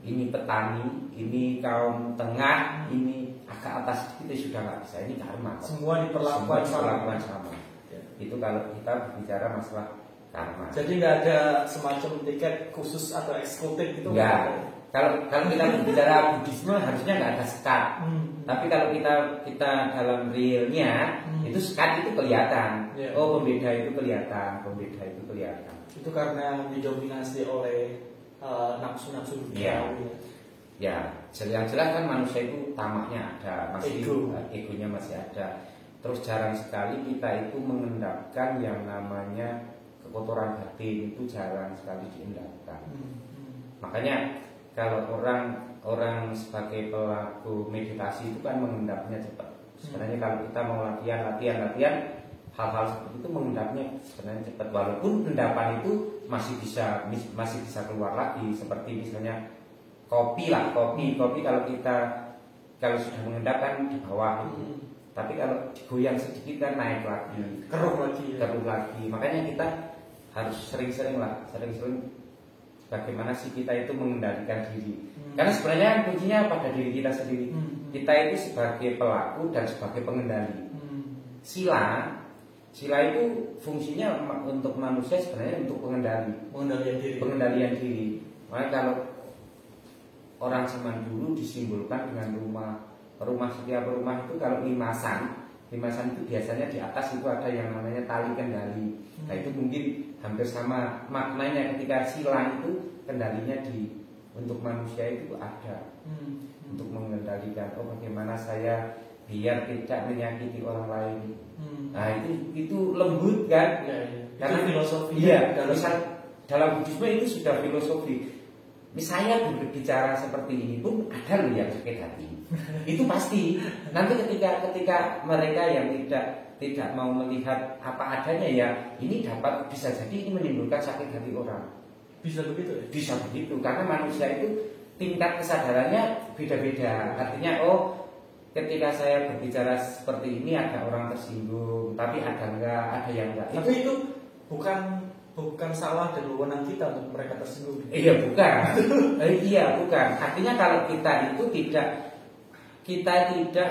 ini petani, ini kaum tengah, ini agak atas, itu sudah nggak bisa. Ini karma. Semua diperlakukan sama. Ya. Itu kalau kita berbicara masalah karma. Jadi nggak ada semacam tiket khusus atau eksekutif gitu? Enggak. Kalau kita berbicara Buddhisme harusnya nggak ada sekat. Tapi kalau kita dalam realnya itu sekat itu kelihatan. Oh, pembeda itu kelihatan. Itu karena didominasi oleh nafsu-nafsu duniawi. Ya, jelas kan manusia itu tamaknya ada, egonya masih ada. Terus jarang sekali kita itu mengendapkan yang namanya kekotoran batin, itu jarang sekali diendapkan. Makanya kalau orang sebagai pelaku meditasi itu kan mengendapnya cepat. Sebenarnya kalau kita mau latihan hal-hal seperti itu mengendapnya sebenarnya cepat, walaupun endapan itu masih bisa keluar lagi. Seperti misalnya kopi kalau sudah mengendapkan di bawah itu, tapi kalau digoyang sedikit kan naik lagi, keruh lagi. Makanya kita harus sering-sering bagaimana sih kita itu mengendalikan diri. Karena sebenarnya kuncinya pada diri kita sendiri. Kita itu sebagai pelaku dan sebagai pengendali. Sila itu fungsinya untuk manusia sebenarnya untuk pengendalian diri. Makanya kalau orang zaman dulu disimbolkan dengan rumah setiap rumah itu kalau limasan itu biasanya di atas itu ada yang namanya tali kendali. Nah itu mungkin hampir sama maknanya ketika sila itu kendalinya untuk manusia itu ada, untuk mengendalikan bagaimana saya biar tidak menyakiti orang lain. Nah itu lembut kan? Karena filosofi. Iya, dalam Buddhisme itu sudah filosofi. Misalnya berbicara seperti ini pun ada loh yang sakit hati. Itu pasti. Nanti ketika mereka yang tidak mau melihat apa adanya, ya ini bisa jadi ini menimbulkan sakit hati orang. Bisa begitu ya? Bisa begitu, karena manusia itu tingkat kesadarannya beda-beda. Artinya ketika saya berbicara seperti ini ada orang tersinggung, tapi ada yang enggak. Tapi itu bukan salah dan wewenang kita untuk mereka tersinggung. Iya bukan. Bukan. Artinya kalau kita itu tidak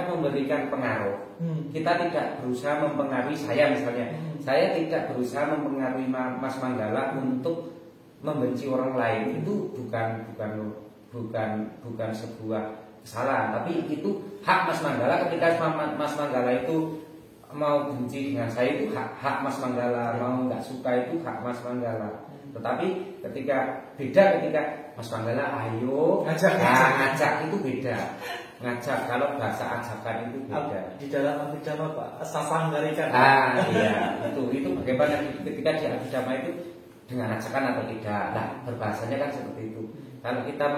memberikan pengaruh. Kita tidak berusaha mempengaruhi saya misalnya. Saya tidak berusaha mempengaruhi Mas Manggala untuk membenci orang lain. Itu bukan sebuah kesalahan, tapi itu hak Mas Manggala. Ketika Mas Manggala itu mau benci dengan saya itu hak Mas Manggala, mau nggak suka itu hak Mas Manggala. Tetapi ketika Mas Manggala ayo ngajak itu beda. Ngajak, kalau bahasa ajakan itu beda. Di dalam Abhidhamma Pak, sasanggarikan. Iya, itu bagaimana ketika di Abhidhamma itu dengan ajakan atau tidak. Nah, berbahasanya kan seperti itu. Kalau kita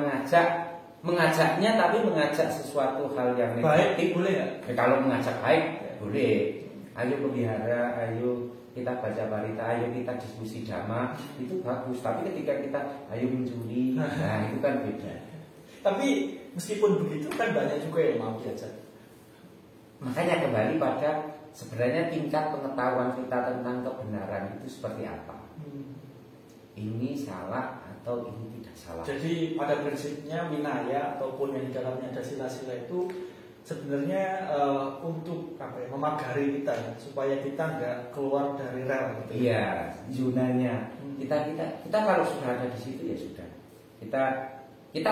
mengajaknya tapi mengajak sesuatu hal yang negatif, baik boleh nggak? Kalau mengajak baik boleh. Ayo pelihara, ayo kita baca barita, ayo kita diskusi dhamma, itu bagus. Tapi ketika kita ayo mencuri, nah itu kan beda. Tapi meskipun begitu kan banyak juga yang mau diajak. Makanya kembali pada sebenarnya tingkat pengetahuan kita tentang kebenaran itu seperti apa. Ini salah atau ini tidak salah. Jadi pada prinsipnya Vinaya ataupun yang di dalamnya ada sila-sila itu sebenarnya untuk memagari kita ya, supaya kita nggak keluar dari rel gitu. Iya, zonanya. Kita kalau sudah ada di situ ya sudah. Kita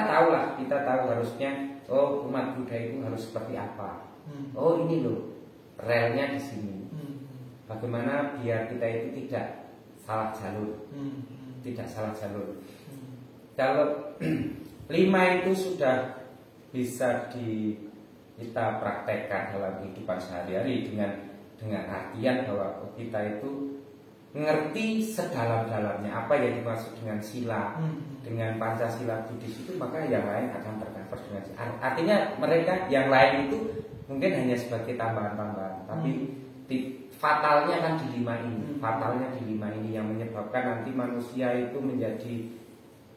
tahu harusnya umat Buddha itu harus seperti apa. Ini loh relnya di sini. Bagaimana biar kita itu tidak salah jalur. Tidak salah jalur. Kalau 5 itu sudah bisa kita praktekkan dalam kehidupan sehari-hari dengan artian bahwa kita itu ngerti sedalam-dalamnya apa yang dimaksud dengan sila, dengan Pancasila Buddhis itu, maka yang lain akan tercover dengan artinya mereka yang lain itu mungkin hanya sebagai tambahan-tambahan, tapi fatalnya kan di 5 ini, fatalnya di 5 ini yang menyebabkan nanti manusia itu menjadi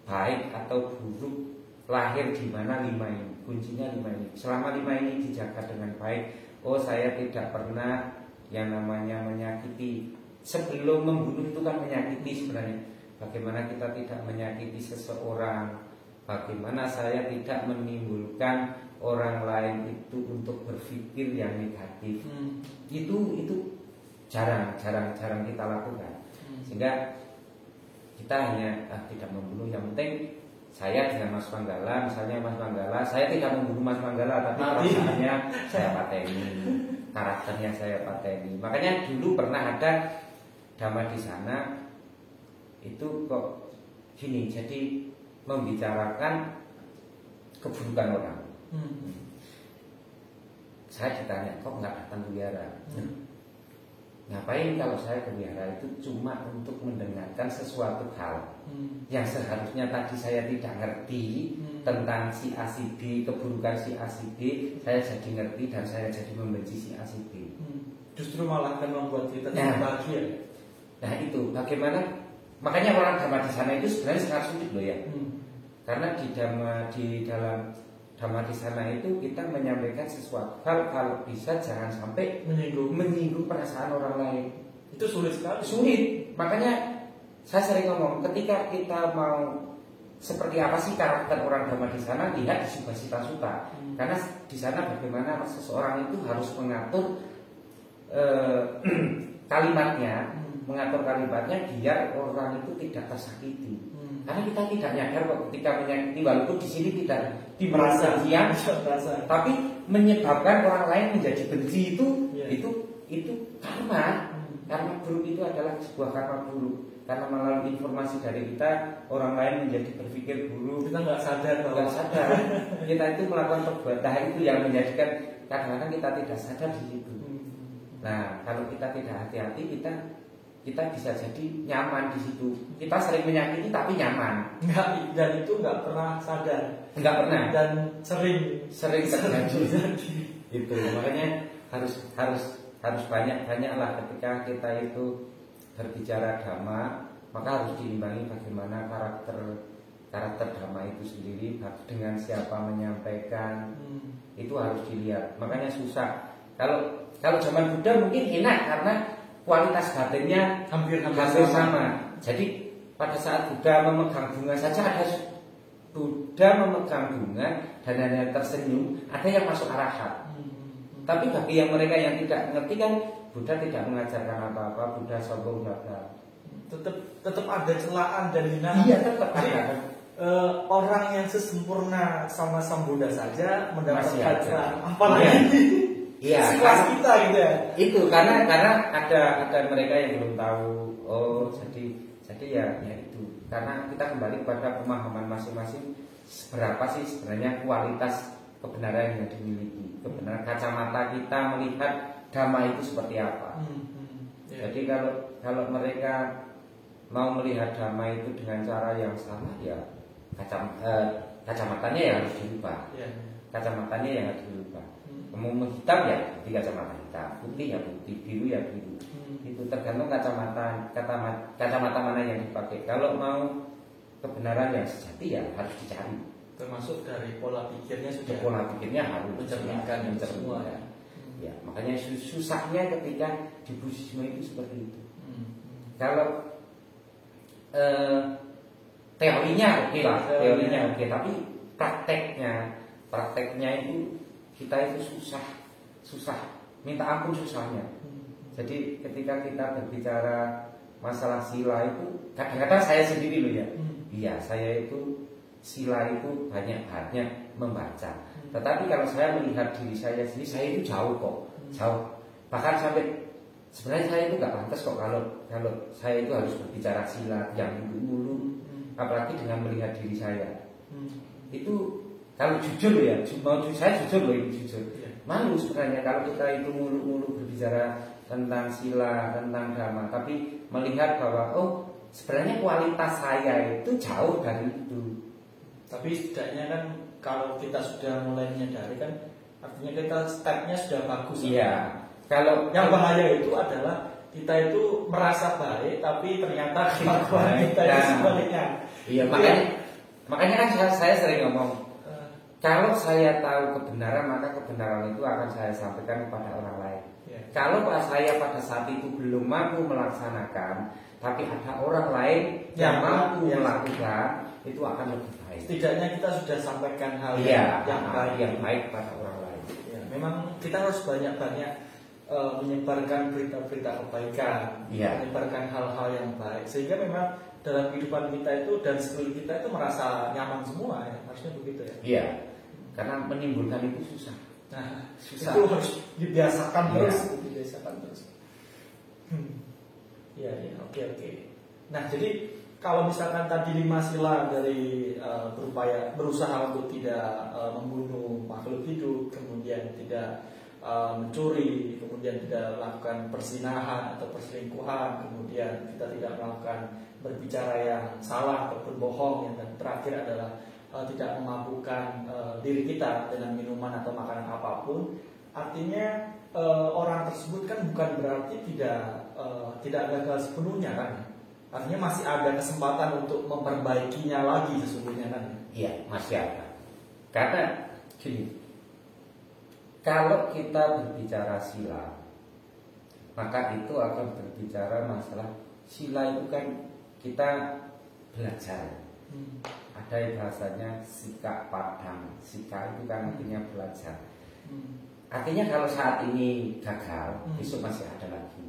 baik atau buruk lahir di mana 5 ini, kuncinya 5 ini. Selama 5 ini dijaga dengan baik, oh saya tidak pernah yang namanya menyakiti. Sebelum membunuh itu kan menyakiti sebenarnya. Bagaimana kita tidak menyakiti seseorang, bagaimana saya tidak menimbulkan orang lain itu untuk berpikir yang negatif. Itu jarang kita lakukan. Sehingga kita hanya tidak membunuh. Yang penting saya dengan Mas Manggala, misalnya Mas Manggala, saya tidak membunuh Mas Manggala, tapi perasaannya saya pateni, karakternya saya pateni. Makanya dulu pernah ada Dhamma di sana itu kok gini, jadi membicarakan keburukan orang. Saya ditanya, kok nggak datang ke wihara? Ngapain kalau saya ke wihara? Itu cuma untuk mendengarkan sesuatu hal yang seharusnya tadi saya tidak ngerti tentang si A si B, keburukan si A si B, saya jadi ngerti dan saya jadi membenci si A si B. Justru malah akan membuat kita bahagia. Nah itu bagaimana, makanya orang Dhamma di sana itu sebenarnya sangat sulit loh ya. Karena di dalam Dhamma di sana itu kita menyampaikan sesuatu hal, kalau bisa jangan sampai menyinggung perasaan orang lain. Itu sulit sekali. Sulit. Makanya saya sering ngomong, ketika kita mau seperti apa sih karakter orang Dhamma di sana, lihat di Subhasita Sutta. Karena di sana bagaimana seseorang itu harus mengatur kalimatnya, biar orang itu tidak tersakiti. Karena kita tidak nyadar kok ketika menyakiti, walaupun di sini tidak merasa yang, tapi menyebabkan orang lain menjadi benci itu karma. Karma buruk itu adalah sebuah karma buruk. Karena melalui informasi dari kita, orang lain menjadi berpikir buruk. Kita nggak sadar. Kita itu melakukan perbuatan itu yang menjadikan kadang-kadang kita tidak sadar di situ. Nah, kalau kita tidak hati-hati, kita bisa jadi nyaman di situ. Kita sering menyakiti tapi nyaman. Dan itu nggak pernah sadar. Nggak pernah. Dan sering terjadi. Itu makanya harus banyak-banyaklah ketika kita itu berbicara Dhamma, maka harus diimbangi bagaimana karakter Dhamma itu sendiri dengan siapa menyampaikan. Itu harus dilihat. Makanya susah. Kalau zaman Buddha mungkin enak karena kualitas batinnya hampir sama. Jadi pada saat Buddha memegang bunga saja, ada Buddha memegang bunga dan hanya tersenyum, ada yang masuk arahat. Tapi bagi yang mereka yang tidak mengerti kan, Buddha tidak mengajarkan apa-apa, Buddha sombong bla. Tetap ada celaan dan hinaan. Iya, tetap ada. Orang yang sesempurna sama Sang Buddha saja mendapatkan celaan, apalagi iya, sekelas kita gitu ya. Itu karena ada mereka yang belum tahu. Oh, jadi ya itu. Karena kita kembali kepada pemahaman masing-masing, seberapa sih sebenarnya kualitas kebenaran yang dimiliki. Kebenaran kacamata kita melihat Dhamma itu seperti apa. Jadi kalau mereka mau melihat Dhamma itu dengan cara yang salah, ya kacamatanya yang harus dirubah. Kacamatanya yang harus dirubah. Mau hitam ya di kacamata hitam, putih ya putih, biru ya biru. Itu tergantung kacamata mana yang dipakai. Kalau mau kebenaran yang sejati ya harus dicari. Termasuk dari pola pikirnya sudah. Pola pikirnya harus mencerminkan itu semua. Ya, makanya susahnya ketika di Buddhisme itu seperti itu. Kalau teorinya oke lah, teorinya oke, tapi prakteknya itu kita itu susah, minta ampun susahnya. Jadi ketika kita berbicara masalah sila itu, kadang-kadang saya sendiri loh ya. Iya, saya itu sila itu banyak membaca. Tetapi kalau saya melihat diri saya sendiri, saya itu jauh kok, jauh. Bahkan sampai sebenarnya saya itu nggak pantas kok kalau saya itu harus berbicara sila yang dulu, apalagi dengan melihat diri saya. Itu kalau jujur ya, saya jujur loh, ini jujur. malu sebenarnya kalau kita itu mulu-mulu berbicara tentang sila, tentang dhamma, tapi melihat bahwa sebenarnya kualitas saya itu jauh dari itu. Tapi setidaknya kan kalau kita sudah mulai menyadari kan, artinya kita stepnya sudah bagus. Iya. Kalau yang bahaya itu adalah kita itu merasa baik, tapi ternyata kelakuan kita itu sebaliknya. Iya, makanya kan saya sering ngomong, kalau saya tahu kebenaran, maka kebenaran itu akan saya sampaikan kepada orang lain. Kalau saya pada saat itu belum mampu melaksanakan, tapi ada orang lain yang mampu melakukan, itu akan lebih baik. Setidaknya kita sudah sampaikan hal yang baik pada orang lain. Ya, memang kita harus banyak-banyak menyebarkan berita-berita kebaikan, menyebarkan hal-hal yang baik, sehingga memang dalam kehidupan kita itu dan sekeliling kita itu merasa nyaman semua, ya. Harusnya begitu ya. Iya, karena menimbulkan itu susah. Nah, susah. Itu harus dibiasakan terus, Iya, oke. Nah, jadi kalau misalkan tadi 5 sila dari berusaha untuk tidak membunuh makhluk hidup, kemudian tidak mencuri, kemudian tidak melakukan persinahan atau perselingkuhan, kemudian kita tidak melakukan berbicara yang salah atau berbohong, dan terakhir adalah tidak memabukkan diri kita dengan minuman atau makanan apapun. Artinya orang tersebut kan bukan berarti tidak gagal sepenuhnya kan? Artinya masih ada kesempatan untuk memperbaikinya lagi sesungguhnya kan? Iya, masih ada. Karena gini, kalau kita berbicara sila, maka itu akan berbicara masalah sila itu kan kita belajar. Ada yang bahasanya sika padang. Sika itu kan artinya belajar. Artinya kalau saat ini gagal, besok masih ada lagi.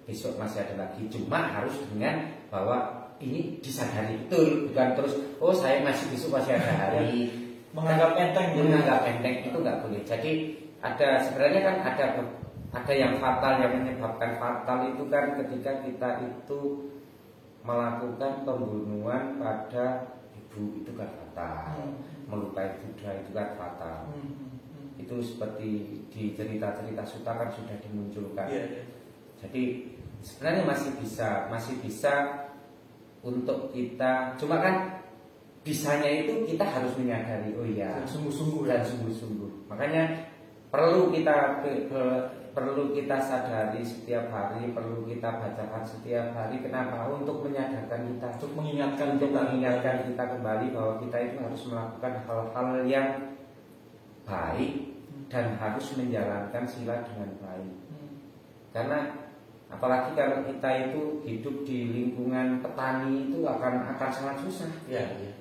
Besok masih ada lagi. Cuma harus dengan bahwa ini disadari betul, bukan terus saya masih besok masih ada hari. Menganggap enteng itu nggak boleh. Jadi sebenarnya kan ada yang fatal, yang menyebabkan fatal itu kan ketika kita itu melakukan pembunuhan pada ibu, itu kan fatal. Melukai Buddha itu kan fatal. Itu seperti di cerita-cerita Sutta kan sudah dimunculkan. Jadi sebenarnya masih bisa untuk kita, cuma kan bisanya itu kita harus menyadari dan sungguh-sungguh. Makanya perlu kita sadari setiap hari, perlu kita bacakan setiap hari. Kenapa? Untuk menyadarkan kita, untuk mengingatkan kita kembali bahwa kita itu harus melakukan hal-hal yang baik dan harus menjalankan sila dengan baik. Karena apalagi kalau kita itu hidup di lingkungan petani, itu akan sangat susah.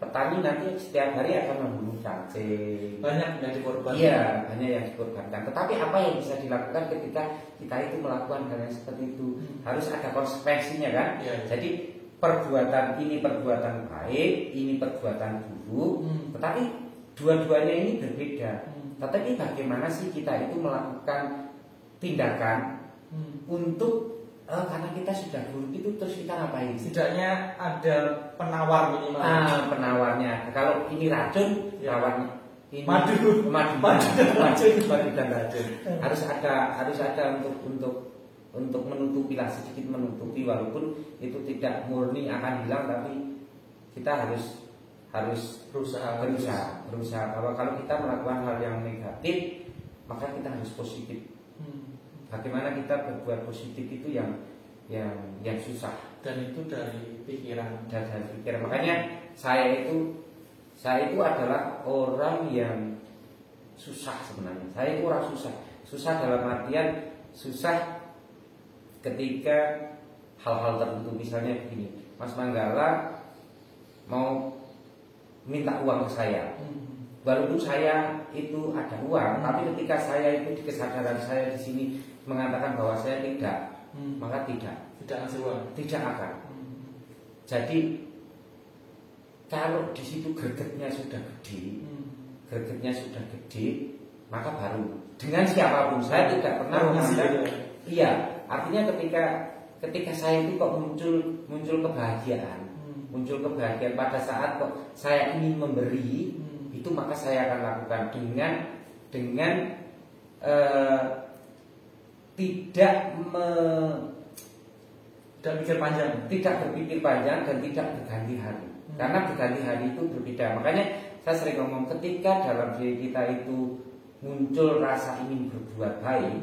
Petani nanti setiap hari akan membunuh cacing. Banyak yang dikorbankan. Iya, banyak yang dikorbankan. Tetapi apa yang bisa dilakukan ketika kita itu melakukan hal yang seperti itu? Harus ada konsekuensinya kan? Jadi perbuatan ini perbuatan baik, ini perbuatan buruk. Tetapi dua-duanya ini berbeda. Tetapi bagaimana sih kita itu melakukan tindakan untuk karena kita sudah buruk itu terus kita ngapain? Setidaknya ada penawar minimal. Penawarnya. Kalau ini racun, tawarnya ini madu dan racun. Harus ada untuk menutupi lah, sedikit menutupi, walaupun itu tidak murni akan hilang, tapi kita harus berusaha bahwa kalau kita melakukan hal yang negatif, maka kita harus positif. Bagaimana kita berbuat positif itu yang susah, dan itu dari pikiran. Makanya saya itu adalah orang yang susah sebenarnya. Saya itu orang susah dalam artian susah ketika hal-hal tertentu. Misalnya begini, Mas Manggala mau minta uang ke saya. Walaupun saya itu ada uang, tapi ketika saya itu di kesadaran saya di sini mengatakan bahwa saya tidak, maka tidak ngasih uang, tidak akan. Jadi kalau di situ gregetnya sudah gede, maka baru dengan siapapun saya tidak pernah memandang. Iya, artinya ketika saya itu kok muncul kebahagiaan, pada saat kok saya ingin memberi, itu maka saya akan lakukan dengan tidak berpikir panjang, dan tidak berganti hari. Karena berganti hari itu berbeda. Makanya saya sering ngomong, ketika dalam diri kita itu muncul rasa ingin berbuat baik,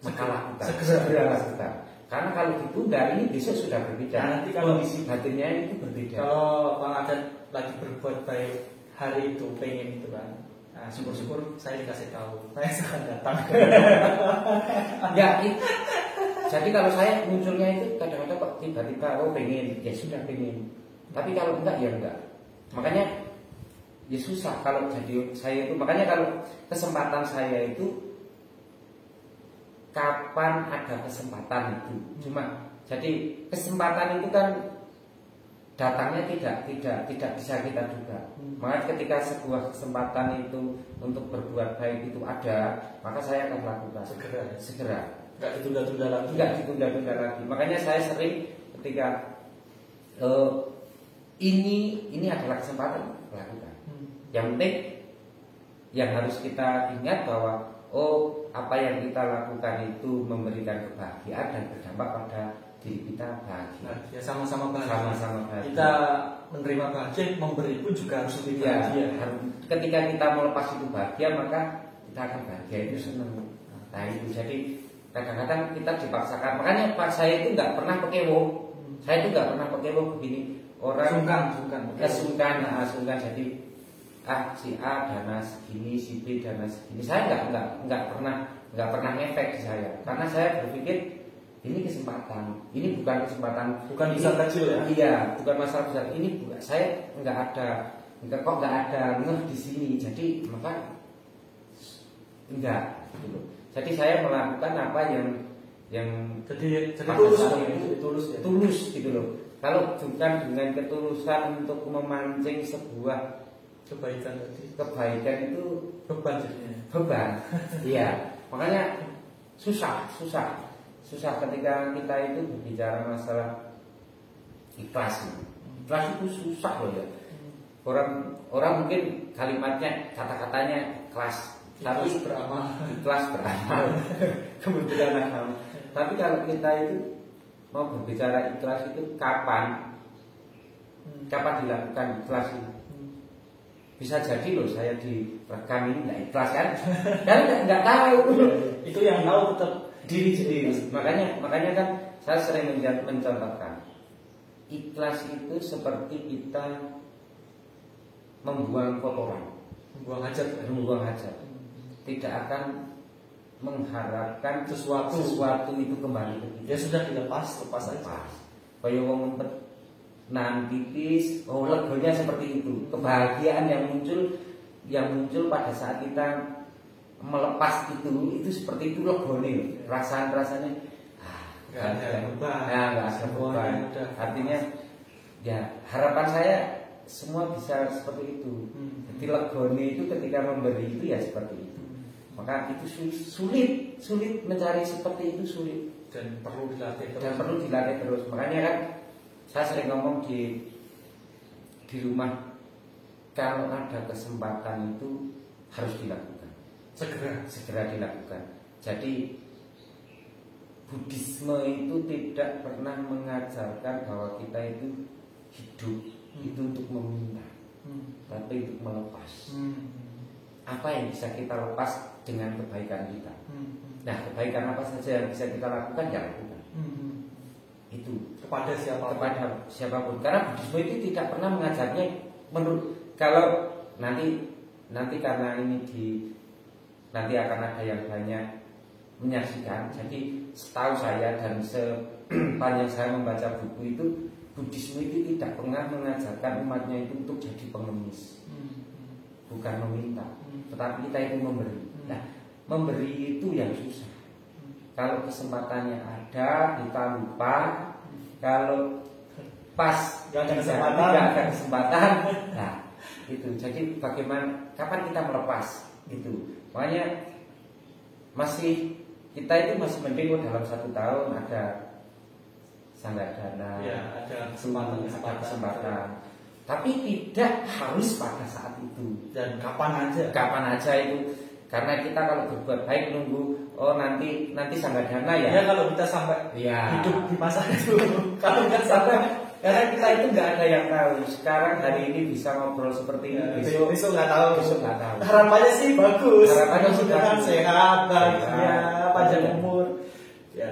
maka lakukan, segera lakukan. Karena kalau ditunda, ini besok sudah berbeda. Nah, nanti kalau kondisi batinnya itu berbeda. Kalau Bang Adan lagi berbuat baik hari itu, pengen itu kan, nah, syukur-syukur saya dikasih tahu, saya akan datang. Ya, jadi kalau saya munculnya itu kadang-kadang kok tiba-tiba pengen, ya sudah pengen. Tapi kalau enggak ya enggak. Makanya ya susah kalau jadi saya itu. Makanya kalau kesempatan saya itu kapan ada kesempatan itu. Cuma jadi kesempatan itu kan datangnya tidak bisa kita duga. Maka ketika sebuah kesempatan itu untuk berbuat baik itu ada, maka saya akan lakukan segera. Enggak ditunda-tunda lagi. Makanya saya sering ketika ini adalah kesempatan, lakukan. Yang penting yang harus kita ingat bahwa apa yang kita lakukan itu memberikan kebahagiaan dan berdampak pada diri kita bahagia. Ya sama-sama bahagia. Sama-sama bahagia. Kita menerima bahagia, memberi pun juga harus lebih bahagia. Ketika kita melepas itu bahagia, maka kita akan bahagia, itu senang. Nah itu jadi kadang-kadang kita dipaksakan. Makanya Pak saya itu nggak pernah pekewo. Saya itu nggak pernah pekewo begini. Orang sungkan. Jadi si A dana segini, si B dana segini. Saya nggak pernah ngefek di saya, karena saya berpikir ini kesempatan. Ini bukan kesempatan, bukan besar kecil ya. Iya, bukan masalah besar. Ini bukan, saya nggak ada ngeh di sini. Jadi maka enggak gitu loh. Jadi saya melakukan apa yang jadi tulus gitu loh. Kalau bukan dengan ketulusan untuk memancing sebuah kebaikan itu beban jadinya. Beban. Iya. Makanya susah ketika kita itu berbicara masalah ikhlas. Ikhlas itu susah loh ya. Orang mungkin kalimatnya, kata-katanya ikhlas, tapi ikhlas beramal. Kemudian tapi kalau kita itu mau berbicara ikhlas itu kapan dilakukan ikhlas itu? Bisa jadi loh saya direkam ini nggak ikhlas kan? Dan nggak tahu. Itu yang tahu tetap diri sendiri. Makanya kan saya sering mencontohkan, ikhlas itu seperti kita membuang kotoran, membuang hajat. Tidak akan mengharapkan sesuatu itu kembali ke kita. Ya sudah lepas aja. Kayak wong ngumpet nan tipis, legonya seperti itu. Kebahagiaan yang muncul pada saat kita melepas itu seperti itu legone. Rasanya nggak ada beban. Artinya ya harapan saya semua bisa seperti itu. Jadi legone itu ketika memberi itu ya seperti itu. Maka itu sulit mencari seperti itu, sulit dan perlu dilatih terus. Makanya kan saya sering ngomong di rumah, kalau ada kesempatan itu harus dilakukan, segera dilakukan. Jadi Buddhisme itu tidak pernah mengajarkan bahwa kita itu hidup itu untuk meminta, tapi untuk melepas. Apa yang bisa kita lepas dengan kebaikan kita. Nah, kebaikan apa saja yang bisa kita lakukan, ya lakukan. Itu kepada siapapun. Karena Buddhisme itu tidak pernah mengajarnya kalau nanti karena ini nanti akan ada yang banyak menyaksikan. Jadi setahu saya dan sepanjang saya membaca buku itu, Buddhisme itu tidak pernah mengajarkan umatnya itu untuk jadi pengemis, bukan meminta, tetapi kita itu memberi. Nah, memberi itu yang susah. Kalau kesempatannya ada, kita lupa. Kalau pas tidak ada kesempatan, nah itu. Jadi bagaimana, kapan kita melepas itu? Makanya kita itu masih mending dalam 1 tahun ada sanggadana, ya, ada kesempatan. Tapi tidak harus pada saat itu. Dan kapan aja itu. Karena kita kalau berbuat baik nunggu nanti sanggadana ya. Ya kalau kita sampai hidup di masa itu. Kalau nggak sampai, karena kita itu nggak ada yang tahu. Sekarang hari ini bisa ngobrol seperti ini, besok nggak tahu. Besok nggak tahu. Harapannya sih bagus. Harapannya sih kan bagus. sehat, bahagia, panjang umur. Ya.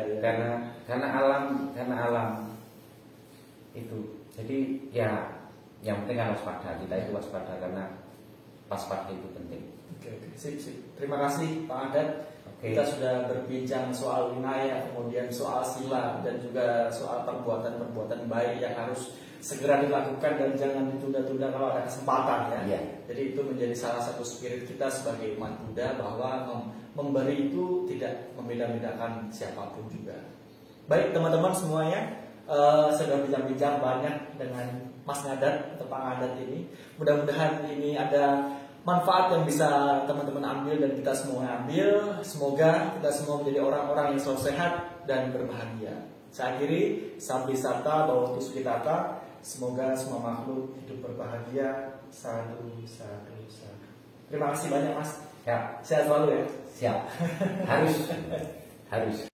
Karena alam itu. Jadi ya yang penting harus waspada. Kita itu waspada karena waspada itu penting. Oke. Sip. Terima kasih Pak Adat. Kita sudah berbincang soal winaya, kemudian soal sila, dan juga soal perbuatan-perbuatan baik yang harus segera dilakukan dan jangan ditunda-tunda kalau ada kesempatan ya. Jadi itu menjadi salah satu spirit kita sebagai umat Buddha, bahwa memberi itu tidak membeda-bedakan siapapun juga. Baik teman-teman semuanya, sudah bincang-bincang banyak dengan Mas Ngadat atau Pak Ngadat ini. Mudah-mudahan ini ada manfaat yang bisa teman-teman ambil dan kita semua ambil. Semoga kita semua menjadi orang-orang yang selalu sehat dan berbahagia. Saya akhiri, Sabdi Sabta Bhawatu Sukhitata. Semoga semua makhluk hidup berbahagia. Sadu. Terima kasih banyak Mas. Ya. Sehat selalu ya. Siap. Harus.